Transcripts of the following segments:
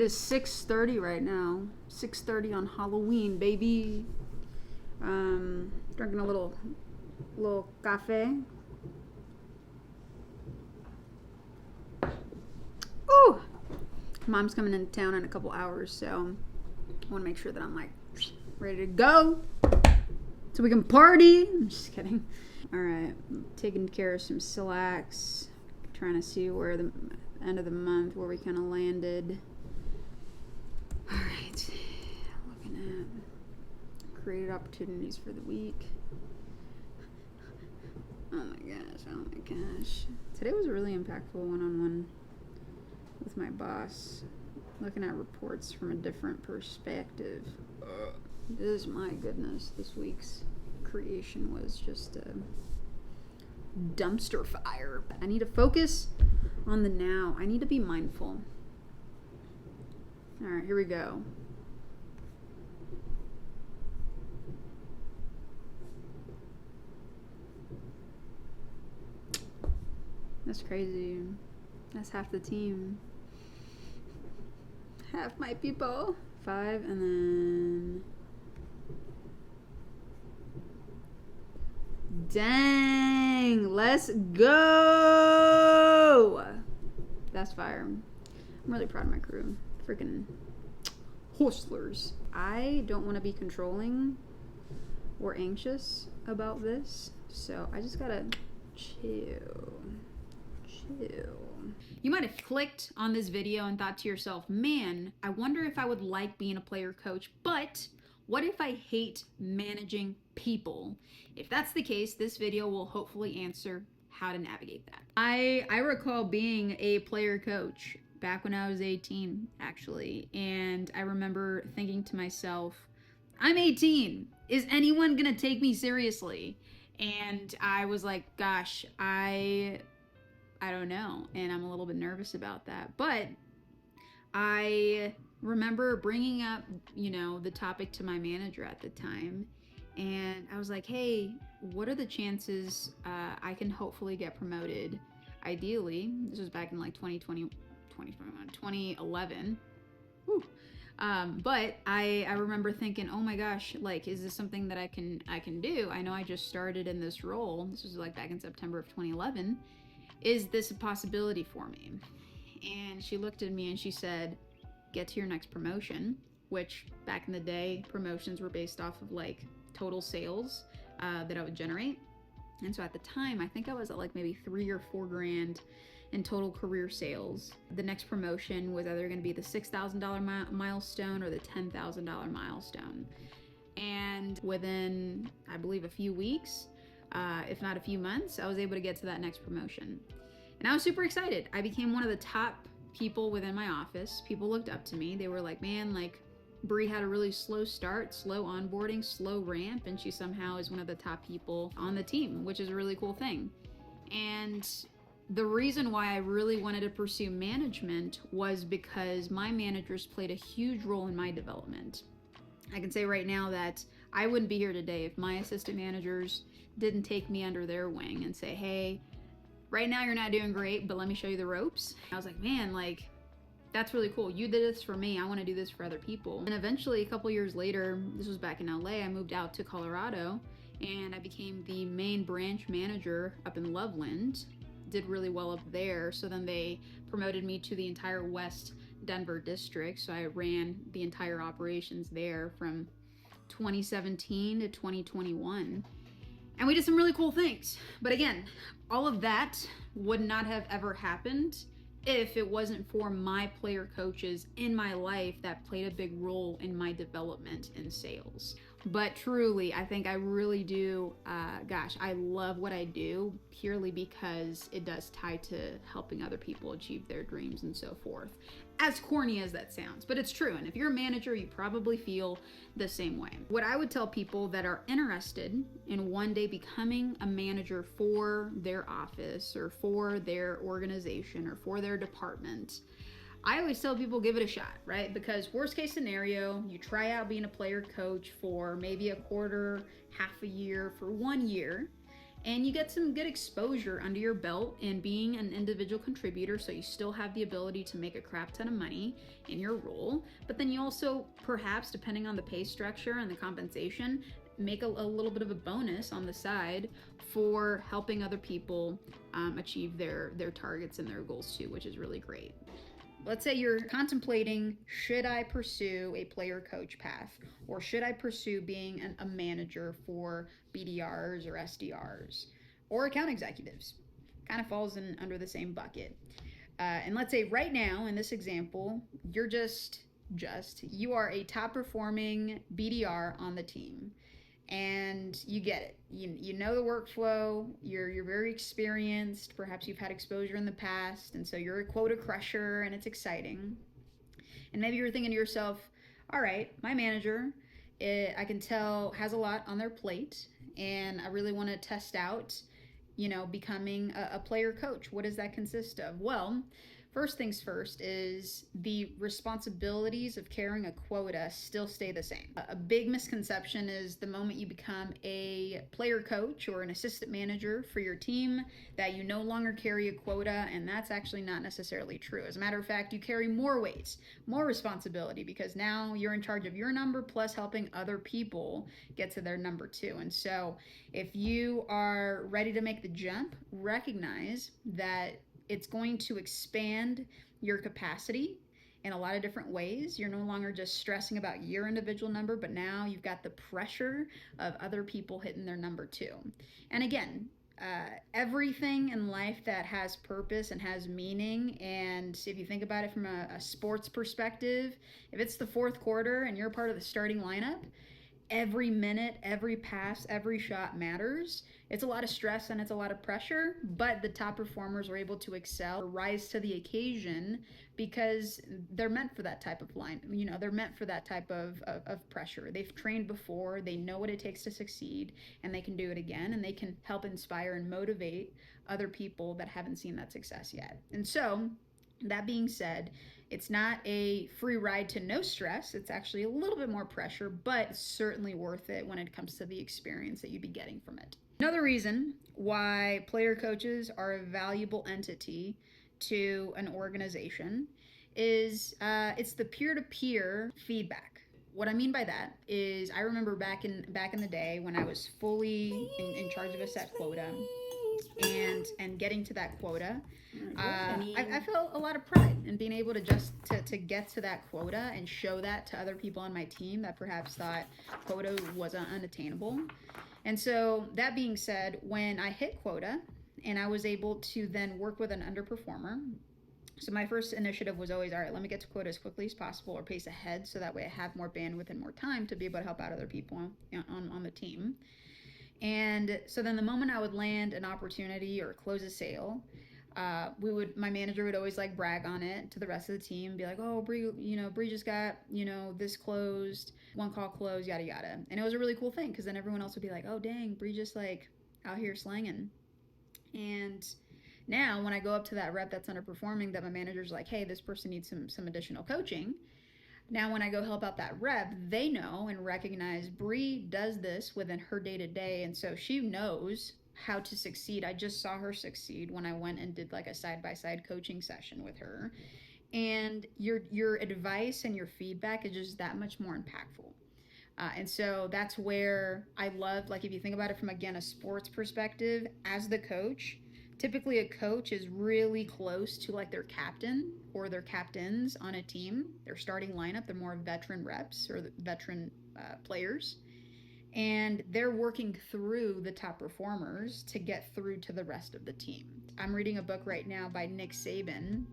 is 6:30 right now. 6:30 on Halloween, baby. Drinking a little cafe. Ooh! Mom's coming into town in a couple hours, so I want to make sure that I'm like ready to go so we can party. I'm just kidding. All right, taking care of some slacks. Trying to see where the end of the month where we kind of landed. All right, looking at created opportunities for the week. Oh my gosh. Today was a really impactful one-on-one with my boss, looking at reports from a different perspective. My goodness, this week's creation was just a dumpster fire. I need to focus on the now. I need to be mindful. All right, here we go. That's crazy. That's half the team. Half my people. 5 and then... Dang! Let's go! That's fire. I'm really proud of my crew. Freaking hustlers. I don't want to be controlling or anxious about this, so I just gotta chill. You might have clicked on this video and thought to yourself, man, I wonder if I would like being a player coach, but what if I hate managing people? If that's the case, this video will hopefully answer how to navigate that. I recall being a player coach back when I was 18, actually, and I remember thinking to myself, I'm 18. Is anyone gonna take me seriously? And I was like, gosh, I don't know, and I'm a little bit nervous about that. But I remember bringing up, the topic to my manager at the time, and I was like, hey, what are the chances I can hopefully get promoted? Ideally, this was back in like 2011. Whew. But I remember thinking, oh my gosh, like, is this something that I can do? I know I just started in this role. This was like back in September of 2011. Is this a possibility for me? And she looked at me and she said, get to your next promotion, which back in the day, promotions were based off of like total sales that I would generate. And so at the time, I think I was at like maybe $3,000 or $4,000 in total career sales. The next promotion was either going to be the $6,000 milestone or the $10,000 milestone. And within, I believe, a few weeks, if not a few months, I was able to get to that next promotion. And I was super excited. I became one of the top people within my office. People looked up to me. They were like, man, like, Bree had a really slow start, slow onboarding, slow ramp, and she somehow is one of the top people on the team, which is a really cool thing. And the reason why I really wanted to pursue management was because my managers played a huge role in my development. I can say right now that I wouldn't be here today if my assistant managers didn't take me under their wing and say, hey, right now you're not doing great, but let me show you the ropes. I was like, man, like, that's really cool. You did this for me. I want to do this for other people. And eventually, a couple years later, this was back in LA, I moved out to Colorado and I became the main branch manager up in Loveland. Did really well up there. So then they promoted me to the entire West Denver district. So I ran the entire operations there from 2017 to 2021. And we did some really cool things. But again, all of that would not have ever happened if it wasn't for my player coaches in my life that played a big role in my development in sales. But truly, I think I really do, I love what I do purely because it does tie to helping other people achieve their dreams and so forth. As corny as that sounds, but it's true. And if you're a manager, you probably feel the same way. What I would tell people that are interested in one day becoming a manager for their office or for their organization or for their department, I always tell people give it a shot, right? Because worst case scenario, you try out being a player coach for maybe a quarter, half a year, for 1 year, and you get some good exposure under your belt in being an individual contributor, so you still have the ability to make a crap ton of money in your role. But then you also, perhaps depending on the pay structure and the compensation, make a little bit of a bonus on the side for helping other people achieve their targets and their goals too, which is really great. Let's say you're contemplating, should I pursue a player coach path, or should I pursue being a manager for BDRs or SDRs or account executives? Kind of falls in under the same bucket. And let's say right now in this example, you're you are a top performing BDR on the team, and you get it. You know the workflow, you're very experienced, perhaps you've had exposure in the past, and so you're a quota crusher and it's exciting. And maybe you're thinking to yourself, all right, my manager, I can tell, has a lot on their plate, and I really want to test out, becoming a player coach. What does that consist of? Well, first things first is the responsibilities of carrying a quota still stay the same. A big misconception is the moment you become a player coach or an assistant manager for your team that you no longer carry a quota, and that's actually not necessarily true. As a matter of fact, you carry more weight, more responsibility, because now you're in charge of your number plus helping other people get to their number too. And so if you are ready to make the jump, recognize that it's going to expand your capacity in a lot of different ways. You're no longer just stressing about your individual number, but now you've got the pressure of other people hitting their number too. And again, everything in life that has purpose and has meaning, and if you think about it from a sports perspective, if it's the fourth quarter and you're part of the starting lineup, every minute, every pass, every shot matters. It's a lot of stress and it's a lot of pressure, but the top performers are able to excel, rise to the occasion, because they're meant for that type of line. They're meant for that type of pressure. They've trained before, they know what it takes to succeed, and they can do it again, and they can help inspire and motivate other people that haven't seen that success yet. And so, that being said, it's not a free ride to no stress. It's actually a little bit more pressure, but certainly worth it when it comes to the experience that you'd be getting from it. Another reason why player coaches are a valuable entity to an organization is it's the peer-to-peer feedback. What I mean by that is, I remember back in the day when I was fully in charge of a set quota and getting to that quota, I felt a lot of pride in being able to get to that quota and show that to other people on my team that perhaps thought quota was unattainable. And so that being said, when I hit quota and I was able to then work with an underperformer, so my first initiative was always, all right, let me get to quota as quickly as possible or pace ahead, so that way I have more bandwidth and more time to be able to help out other people on the team. And so then the moment I would land an opportunity or close a sale, my manager would always brag on it to the rest of the team, be like, oh, Bree just got, this closed, one call closed, yada, yada. And it was a really cool thing, because then everyone else would be like, oh, dang, Bree just out here slanging. And now when I go up to that rep that's underperforming, that my manager's like, hey, this person needs some additional coaching. Now, when I go help out that rep, they know and recognize Bree does this within her day-to-day, and so she knows how to succeed. I just saw her succeed when I went and did a side-by-side coaching session with her. And your advice and your feedback is just that much more impactful. And so that's where I love, if you think about it from, again, a sports perspective, as the coach, typically a coach is really close to their captain or their captains on a team, their starting lineup, they're more veteran reps or the veteran players. And they're working through the top performers to get through to the rest of the team. I'm reading a book right now by Nick Saban,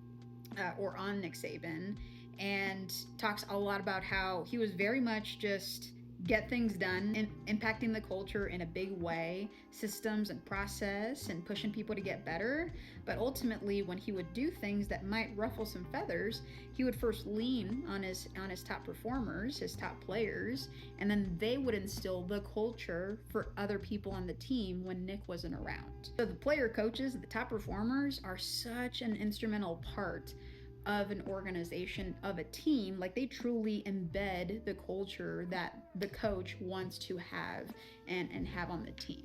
or on Nick Saban, and talks a lot about how he was very much just get things done and impacting the culture in a big way, systems and process, and pushing people to get better. But ultimately, when he would do things that might ruffle some feathers, he would first lean on his top performers, his top players, and then they would instill the culture for other people on the team when Nick wasn't around. So the player coaches, the top performers, are such an instrumental part of an organization, of a team. They truly embed the culture that the coach wants to have and have on the team.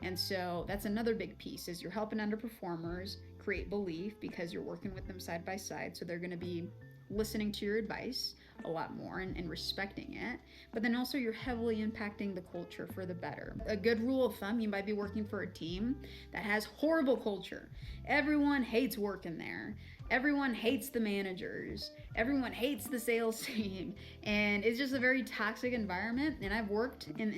And so that's another big piece is you're helping underperformers create belief because you're working with them side by side. So they're going to be listening to your advice a lot more and respecting it. But then also you're heavily impacting the culture for the better. A good rule of thumb, you might be working for a team that has horrible culture. Everyone hates working there. Everyone hates the managers. Everyone hates the sales team. And it's just a very toxic environment. And I've worked in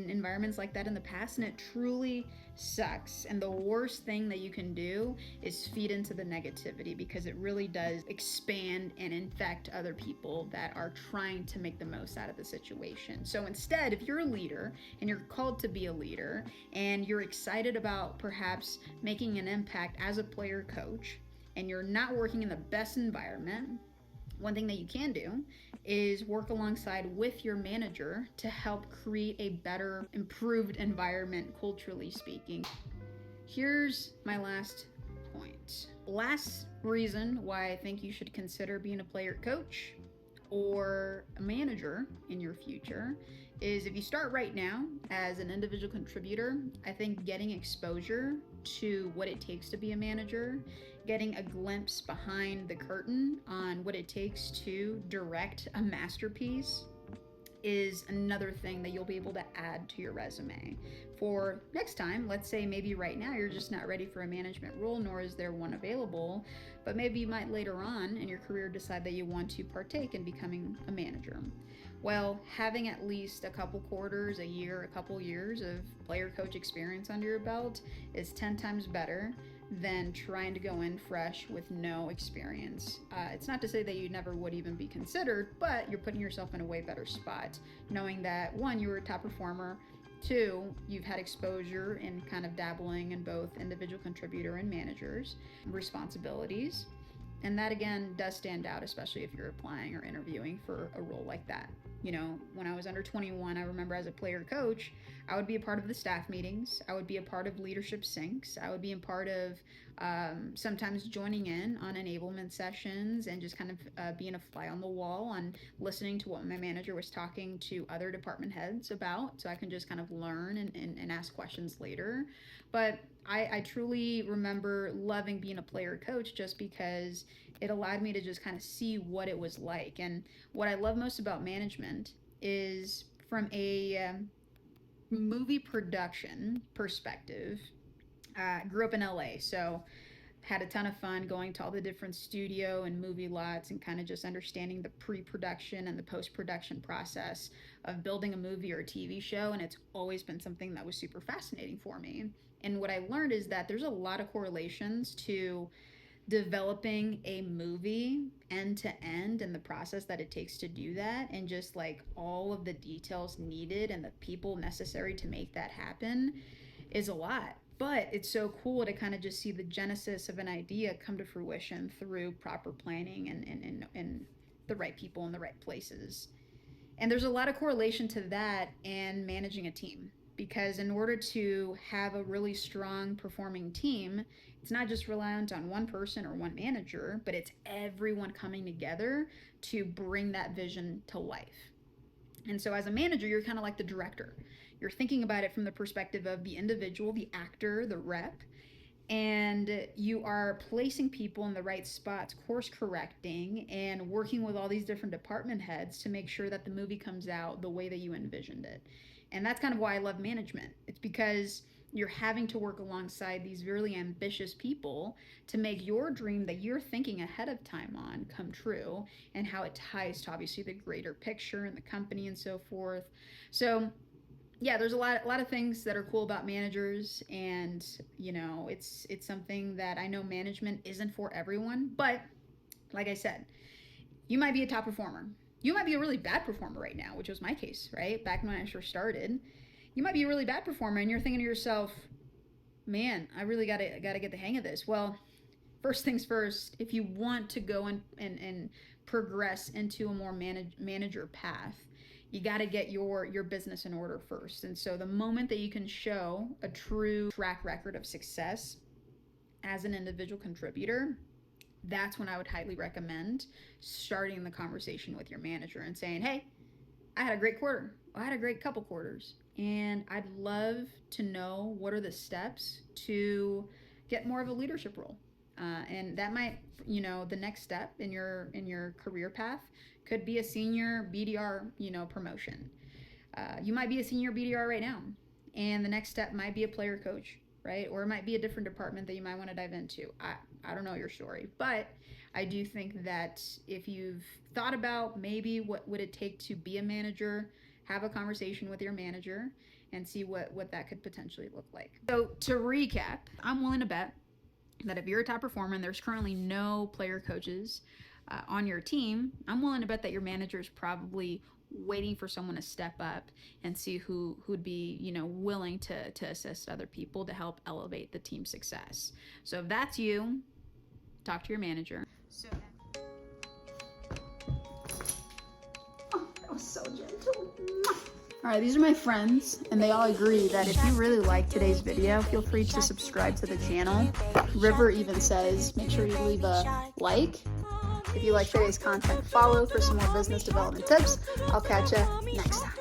environments like that in the past, and it truly sucks. And the worst thing that you can do is feed into the negativity, because it really does expand and infect other people that are trying to make the most out of the situation. So instead, if you're a leader and you're called to be a leader and you're excited about perhaps making an impact as a player coach, and you're not working in the best environment, one thing that you can do is work alongside with your manager to help create a better, improved environment, culturally speaking. Here's my last point. Last reason why I think you should consider being a player coach or a manager in your future is if you start right now as an individual contributor, I think getting exposure to what it takes to be a manager, getting a glimpse behind the curtain on what it takes to direct a masterpiece is another thing that you'll be able to add to your resume for next time. Let's say maybe right now you're just not ready for a management role, nor is there one available, but maybe you might later on in your career decide that you want to partake in becoming a manager. Well, having at least a couple quarters, a year, a couple years of player coach experience under your belt is 10 times better than trying to go in fresh with no experience. It's not to say that you never would even be considered, but you're putting yourself in a way better spot, knowing that one, you were a top performer, two, you've had exposure in kind of dabbling in both individual contributor and managers responsibilities. And that again does stand out, especially if you're applying or interviewing for a role like that. You know, when I was under 21, I remember as a player coach, I would be a part of the staff meetings. I would be a part of leadership syncs. I would be a part of sometimes joining in on enablement sessions and just kind of being a fly on the wall on listening to what my manager was talking to other department heads about, so I can just kind of learn and ask questions later. But I truly remember loving being a player coach just because it allowed me to just kind of see what it was like. And what I love most about management is from a movie production perspective. Grew up in LA, so had a ton of fun going to all the different studio and movie lots and kind of just understanding the pre-production and the post-production process of building a movie or a TV show. And it's always been something that was super fascinating for me. And what I learned is that there's a lot of correlations to developing a movie end to end and the process that it takes to do that, and just like all of the details needed and the people necessary to make that happen is a lot. But it's so cool to kind of just see the genesis of an idea come to fruition through proper planning and the right people in the right places. And there's a lot of correlation to that and managing a team, because in order to have a really strong performing team, it's not just reliant on one person or one manager, but it's everyone coming together to bring that vision to life. And so as a manager, you're kind of like the director. You're thinking about it from the perspective of the individual, the actor, the rep, and you are placing people in the right spots, course correcting, and working with all these different department heads to make sure that the movie comes out the way that you envisioned it. And that's kind of why I love management. It's because you're having to work alongside these really ambitious people to make your dream that you're thinking ahead of time on come true, and how it ties to obviously the greater picture and the company and so forth. So yeah, there's a lot of things that are cool about managers, and you know, it's something that I know management isn't for everyone, but like I said, you might be a top performer. You might be a really bad performer right now, which was my case, right? Back when I first started. You might be a really bad performer and you're thinking to yourself, man, I really gotta get the hang of this. Well, first things first, if you want to go and progress into a more manager path, you got to get your business in order first. And so the moment that you can show a true track record of success as an individual contributor, that's when I would highly recommend starting the conversation with your manager and saying, hey, I had a great quarter. I had a great couple quarters. and I'd love to know what are the steps to get more of a leadership role. And that might, the next step in your career path could be a senior BDR, promotion. You might be a senior BDR right now, and the next step might be a player coach, right? Or it might be a different department that you might want to dive into. I don't know your story, but I do think that if you've thought about maybe what would it take to be a manager, have a conversation with your manager and see what that could potentially look like. So to recap, I'm willing to bet that if you're a top performer and there's currently no player coaches on your team, I'm willing to bet that your manager is probably waiting for someone to step up and see who'd be willing to assist other people to help elevate the team's success. So if that's you, talk to your manager. So that was so gentle. All right, these are my friends, and they all agree that if you really like today's video, feel free to subscribe to the channel. River even says, make sure you leave a like. If you like today's content, follow for some more business development tips. I'll catch you next time.